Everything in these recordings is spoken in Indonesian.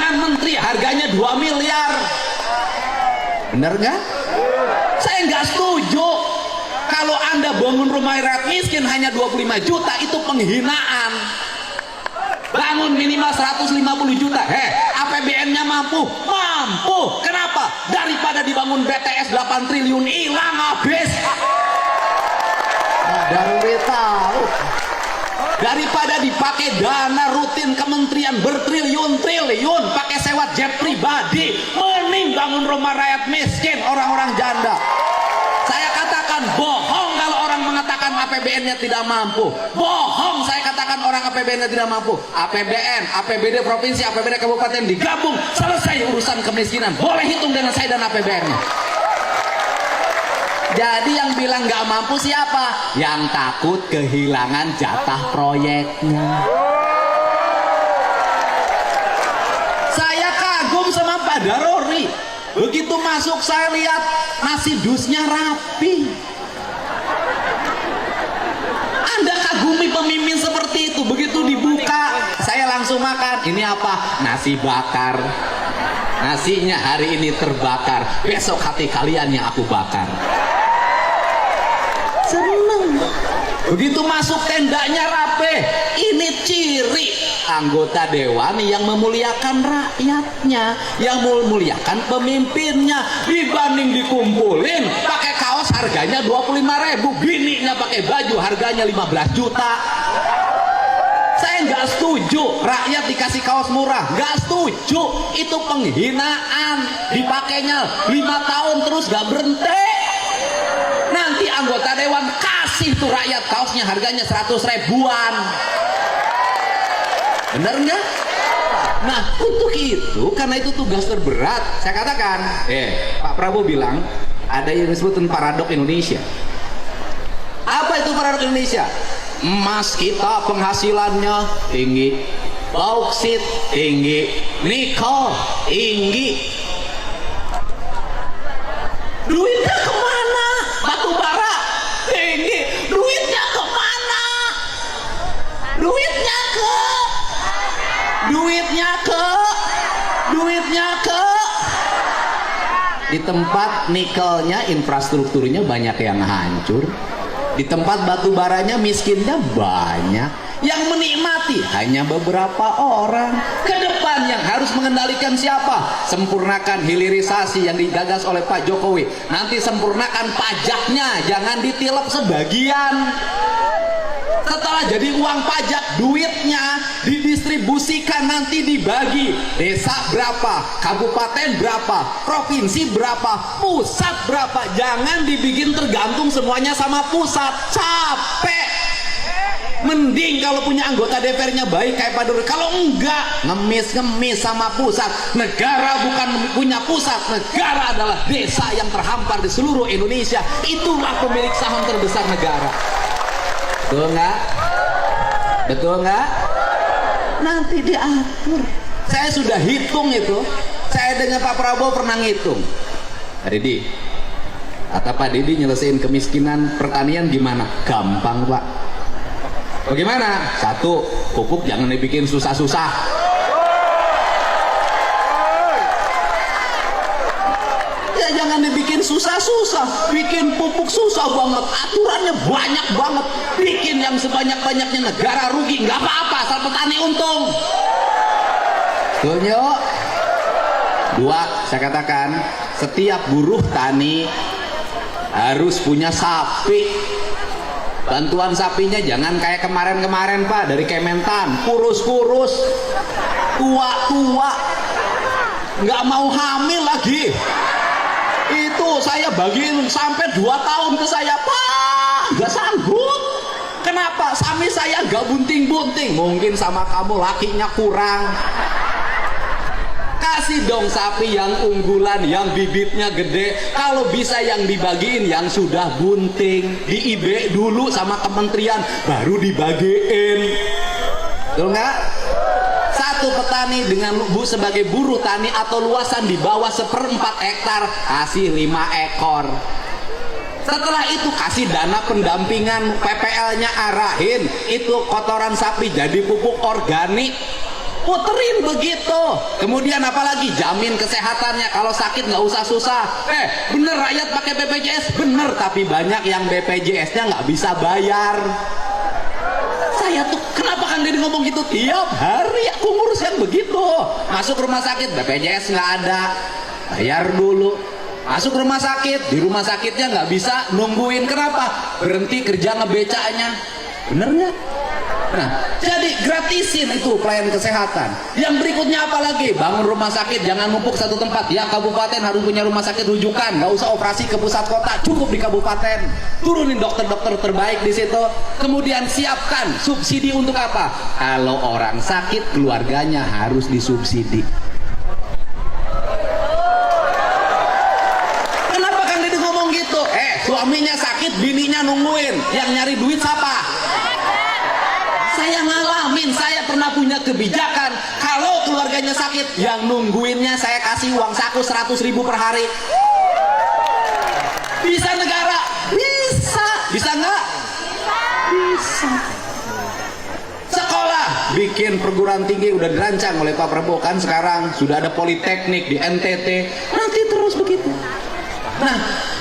Ruangan menteri harganya 2 miliar. Bener nggak? Saya nggak setuju. Kalau Anda bangun rumah rakyat miskin hanya 25 juta, itu penghinaan. Bangun minimal 150 juta. APBN-nya mampu? Mampu. Kenapa? Daripada dibangun BTS 8 triliun hilang habis. Baru tahu. Daripada dipakai dana rutin kementerian bertriliun-triliun pakai sewa jet pribadi, mending bangun rumah rakyat miskin, orang-orang janda. Saya katakan bohong kalau orang mengatakan APBN-nya tidak mampu. Bohong saya katakan orang APBN-nya tidak mampu. APBN, APBD provinsi, APBD kabupaten digabung, selesai urusan kemiskinan. Boleh hitung dengan saya dan APBN-nya. Jadi yang bilang nggak mampu siapa? Yang takut kehilangan jatah proyeknya. Saya kagum sama Pak Darori. Begitu masuk saya lihat nasi dusnya rapi. Anda kagumi pemimpin seperti itu. Begitu dibuka saya langsung makan. Ini apa? Nasi bakar. Nasinya hari ini terbakar, besok hati kalian yang aku bakar. Seneng. Begitu masuk tendanya rapi. Ini ciri anggota dewan yang memuliakan rakyatnya, yang memuliakan pemimpinnya. Dibanding dikumpulin pakai kaos harganya 25.000, bininya pakai baju harganya 15 juta. Saya nggak setuju rakyat dikasih kaos murah, nggak setuju. Itu penghinaan. Dipakainya 5 tahun terus nggak berhenti. Nanti anggota dewan kasih tuh rakyat kaosnya harganya 100 ribuan. Benar nggak? Nah untuk itu, karena itu tugas terberat, saya katakan, Pak Prabowo bilang ada yang disebut paradok Indonesia. Apa itu paradok Indonesia? Emas kita penghasilannya tinggi, bauksit tinggi, nikel tinggi. Duitnya kemana? Batu bara tinggi. Duitnya kemana? Duitnya ke di tempat nikelnya, infrastrukturnya banyak yang hancur. Di tempat batu baranya miskinnya banyak. Yang menikmati hanya beberapa orang. Ke depan yang harus mengendalikan siapa? Sempurnakan hilirisasi yang digagas oleh Pak Jokowi. Nanti sempurnakan pajaknya, jangan ditilep sebagian. Setelah jadi uang pajak, duitnya didistribusikan, nanti dibagi. Desa berapa, kabupaten berapa, provinsi berapa, pusat berapa. Jangan dibikin tergantung semuanya sama pusat. Capek. Mending kalau punya anggota DPR-nya baik kayak Pak Duri. Kalau enggak, ngemis sama pusat. Negara bukan punya pusat, negara adalah desa yang terhampar di seluruh Indonesia. Itulah pemilik saham terbesar negara. Betul nggak? Betul nggak? Nanti diatur. Saya sudah hitung itu. Saya dengan Pak Prabowo pernah ngitung. Pak Didi, kata Pak Didi nyelesain kemiskinan pertanian gimana? Gampang Pak. Bagaimana? 1, pupuk jangan dibikin susah-susah. Ya jangan dibikin susah-susah. Bikin pupuk susah banget. Aturannya banyak banget. Bikin yang sebanyak-banyaknya, negara rugi. Nggak apa-apa, asal petani untung. Betul yuk? 2, saya katakan setiap buruh tani harus punya sapi. Bantuan sapinya jangan kayak kemarin-kemarin Pak, dari Kementan, kurus-kurus, tua-tua, nggak mau hamil lagi. Itu saya bagiin sampai 2 tahun ke saya, Pak, nggak sanggup. Kenapa? Sapi saya nggak bunting-bunting. Mungkin sama kamu lakinya kurang. Kasih dong sapi yang unggulan, yang bibitnya gede. Kalau bisa yang dibagiin yang sudah bunting, di IB dulu sama kementerian, baru dibagiin. Betul nggak? Satu petani dengan sebagai buruh tani atau luasan di bawah 1/4 hektar, kasih 5 ekor. Setelah itu kasih dana pendampingan, PPL-nya arahin, itu kotoran sapi jadi pupuk organik. puterin begitu. Kemudian apalagi jamin kesehatannya, kalau sakit nggak usah susah. Bener rakyat pakai BPJS, bener, tapi banyak yang BPJS-nya nggak bisa bayar. Saya tuh kenapa Kang Deddy ngomong gitu? Tiap hari aku ngurus yang begitu. Masuk rumah sakit BPJS nggak ada, bayar dulu. Masuk rumah sakit, di rumah sakitnya nggak bisa nungguin. Kenapa? Berhenti kerja ngebecanya. Bener nggak? Nah, jadi gratisin itu pelayanan kesehatan. Yang berikutnya apa lagi? Bangun rumah sakit, jangan numpuk satu tempat. Ya, kabupaten harus punya rumah sakit rujukan, nggak usah operasi ke pusat kota, cukup di kabupaten. Turunin dokter-dokter terbaik di situ. Kemudian siapkan subsidi untuk apa? Kalau orang sakit, keluarganya harus disubsidi. Kenapa Kang Deddy ngomong gitu? Suaminya sakit, bininya nungguin. Yang nyari duit siapa? Saya ngalamin, saya pernah punya kebijakan. Kalau keluarganya sakit, yang nungguinnya saya kasih uang saku 100.000 per hari. Bisa negara? Bisa. Bisa nggak? Bisa. Sekolah, bikin perguruan tinggi udah dirancang oleh Pak Prabowo kan, sekarang sudah ada politeknik di NTT. Nanti terus begitu. Nah,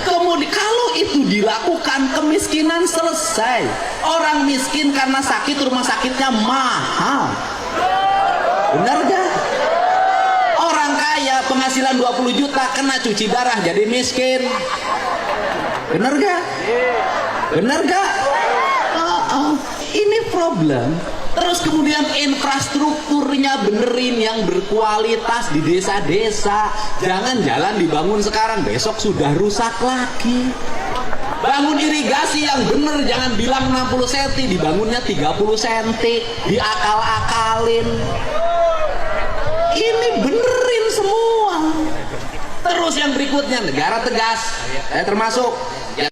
kemudian kalau itu dilakukan, kemiskinan selesai. Orang miskin karena sakit, rumah sakitnya mahal. Benar gak? Orang kaya penghasilan 20 juta kena cuci darah jadi miskin. Benar gak? Benar gak? Ini problem. Terus kemudian infrastrukturnya benerin yang berkualitas di desa-desa. Jangan jalan dibangun sekarang, besok sudah rusak lagi. Bangun irigasi yang bener, jangan bilang 60 cm, dibangunnya 30 cm, diakal-akalin. Ini benerin semua. Terus yang berikutnya, negara tegas, termasuk